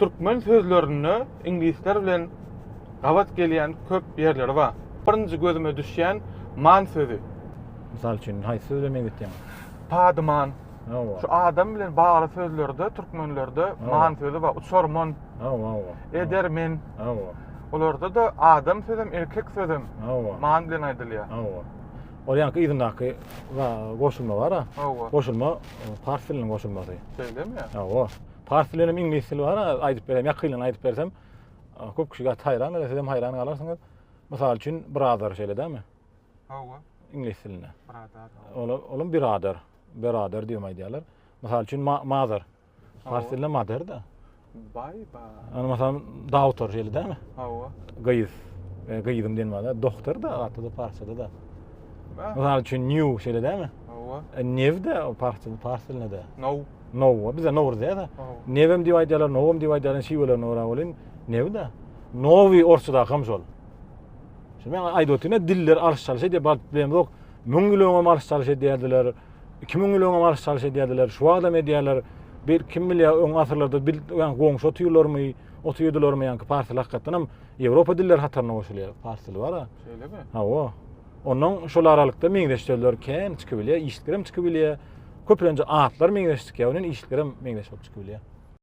türkmen sözlerini ingilisler bilen gabat gelýän köp ýerleri bar. Birinji gözüme düşýän man sözü. Misal üçin haýsy söylemek etdiň? Padyman. Hawa. Şu adam bilen bagly sözlerde, türkmenlerde man sözü bar. Uçorman, Hawa. edermen. Hawa. Olarda da adam sözüm, erkek sözüm. Hawa. Man bilen aýdylýar. Hawa. Ol ýanky ýygynaky goşulma bar ha. Hawa. Goşulma fars diliniň goşulmasy. Söylemi ya. Hawa. Fars diliniň ingilis dili bar ha. Aýdyp berem, ýakynlan aýdyp bersem köp kişi haýran, desem haýran galarsyňyz. Misal üçin brother şeýle dämi? Hawa. İngiliz diline. Brother. Olum birader. Birader diýip aýdýarlar. Misal üçin mother. Fars diline mother da. Bay ba. Ana mesela daughter şeýle dämi? Hawa. Gyýyz. Gyýyzym diýilmeli. Doktor da atyda farsçada da. Ba. Misal üçin new şeýle dämi? Hawa. Nev de fars diline de. No. No, bize nowr diýär da. Hawa. Nevem diýip aýdýarlar, nowum diýip aýdýarlar, şiweler nowra bolyn. Nev de. Nowy orçuda kamşol. Şimdi men aýdyptym, diller alışçalyş diýip bilmem yok. 1000 ýylyňa alışçalyş edýärdiler. 2000 ýylyňa alışçalyş edýärdiler. Şu adam edýärler. Bir kim bilýär, öň asyrlarda bil, ýani goňşy otuýurlarmy, otuýurdylarmy ýani parsy hakykatdan hem Ýewropa diller hatarına goşulýar. Parsy bar ha. Söylemi? Hawa. Onuň şol aralykda meňdeşdirler kän çykyp bilýär, işlerim çykyp bilýär. Köplençe atlar meňdeşdik ýa, onuň işlerim meňdeş bolup çykyp bilýär.